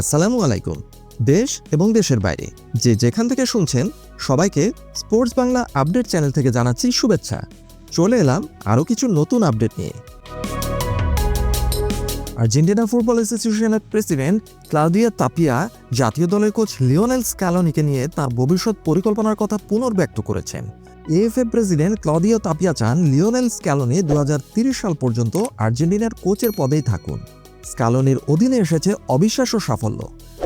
আসসালামু আলাইকুম। দেশ এবং দেশের বাইরে যে যেখান থেকে শুনছেন সবাইকে স্পোর্টস বাংলা আপডেট চ্যানেল থেকে জানাচ্ছি শুভেচ্ছা। চলে এলাম আরও কিছু নতুন আপডেট নিয়ে। আর্জেন্টিনা ফুটবল অ্যাসোসিয়েশনের প্রেসিডেন্ট ক্লাউদিয়া তাপিয়া জাতীয় দলের কোচ লিওনেল স্ক্যালোনিকে নিয়ে তার ভবিষ্যৎ পরিকল্পনার কথা পুনর্ব্যক্ত করেছেন। এএফএ প্রেসিডেন্ট ক্লাউদিয়া তাপিয়া চান লিওনেল স্ক্যালোনি 2030 সাল পর্যন্ত আর্জেন্টিনার কোচের পদেই থাকুন। স্ক্যালোনির অধীনে এসেছে অবিশ্বাস্য সাফল্য।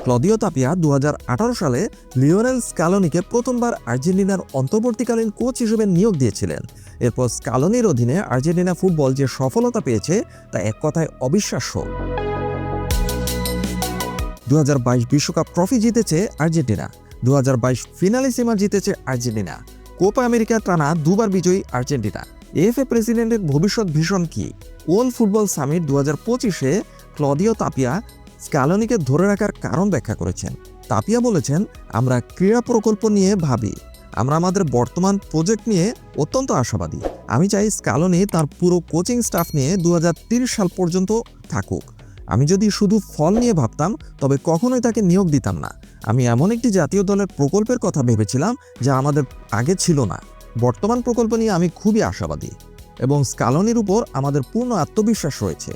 ক্লদিও তাপিয়া 2018 সালে লিওনেল স্ক্যালোনিকে প্রথমবার আর্জেন্টিনার অন্তর্বর্তীকালীন কোচ হিসেবে নিয়োগ দিয়েছিলেন। এরপর স্ক্যালোনির অধীনে আর্জেন্টিনা ফুটবল যে সফলতা পেয়েছে তা এক কথায় অবিশ্বাস্য। 2022 বিশ্বকাপ ট্রফি জিতেছে আর্জেন্টিনা, 2022 ফিনালিসিমা জিতেছে আর্জেন্টিনা, কোপা আমেরিকা টানা দুবার বিজয়ী আর্জেন্টিনা। এএফএ প্রেসিডেন্টের ভবিষ্যৎ ভীষণ কি? ওয়ার্ল্ড ফুটবল সামিট 2025-এ ক্লদিও তাপিয়া স্ক্যালোনিকে ধরে রাখার কারণ ব্যাখ্যা করেছেন। তাপিয়া বলেছেন, আমরা ক্রীড়া প্রকল্প নিয়ে ভাবি, আমরা আমাদের বর্তমান প্রজেক্ট নিয়ে অত্যন্ত আশাবাদী। আমি চাই স্ক্যালোনি তার পুরো কোচিং স্টাফ নিয়ে 2030 সাল পর্যন্ত থাকুক। আমি যদি শুধু ফল নিয়ে ভাবতাম তবে কখনোই তাকে নিয়োগ দিতাম না। আমি এমন একটি জাতীয় দলের প্রকল্পের কথা ভেবেছিলাম যা আমাদের আগে ছিল না। বর্তমান প্রকল্প নিয়ে আমি খুবই আশাবাদী এবং স্ক্যালোনির উপর আমাদের পূর্ণ আত্মবিশ্বাস রয়েছে।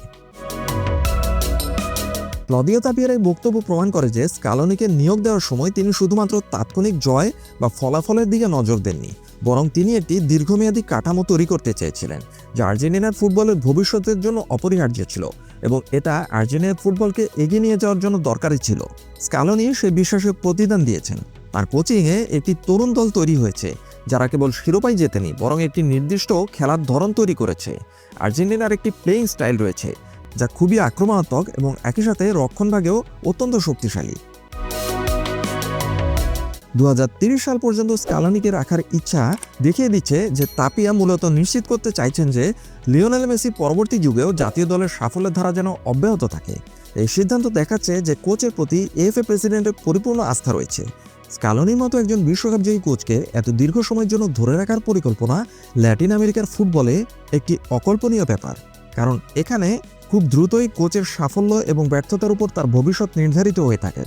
ক্লদিও তাপিয়ার এই বক্তব্য প্রমাণ করে যে স্ক্যালোনিকে নিয়োগ দেওয়ার সময় তিনি শুধুমাত্র তাৎক্ষণিক জয় বা ফলাফলের দিকে নজর দেননি, বরং তিনি একটি দীর্ঘমেয়াদী কাঠামো তৈরি করতে চেয়েছিলেন যা আর্জেন্টিনার ফুটবলের ভবিষ্যতের জন্য অপরিহার্য ছিল এবং এটা আর্জেন্টিনার ফুটবলকে এগিয়ে নিয়ে যাওয়ার জন্য দরকারি ছিল। স্ক্যালোনি সেই বিশ্বাসে প্রতিদান দিয়েছেন। তার কোচিংয়ে একটি তরুণ দল তৈরি হয়েছে যারা কেবল শিরোপাই জেতেনি, বরং একটি নির্দিষ্ট খেলার ধরন তৈরি করেছে। আর্জেন্টিনার একটি প্লেইং স্টাইল রয়েছে যা খুবই আক্রমণাত্মক এবং একই সাথে রক্ষণভাগেও অত্যন্ত শক্তিশালী। 2030 সাল পর্যন্ত স্ক্যালোনিকে রাখার ইচ্ছা দেখিয়ে দিচ্ছে যে তাপিয়া মূলত নিশ্চিত করতে চাইছেন যে লিওনেল মেসি পরবর্তী যুগেও জাতীয় দলের সাফল্যের ধারা যেন অব্যাহত থাকে। এই সিদ্ধান্ত দেখাচ্ছে যে কোচের প্রতি এএফএ প্রেসিডেন্টের পরিপূর্ণ আস্থা রয়েছে। স্ক্যালোনির মতো একজন বিশ্বকাপজয়ী কোচকে এত দীর্ঘ সময়ের জন্য ধরে রাখার পরিকল্পনা ল্যাটিন আমেরিকার ফুটবলে একটি অকল্পনীয় ব্যাপার, কারণ এখানে খুব দ্রুতই কোচের সাফল্য এবং ব্যর্থতার উপর তার ভবিষ্যৎ নির্ধারিত হয়ে থাকে।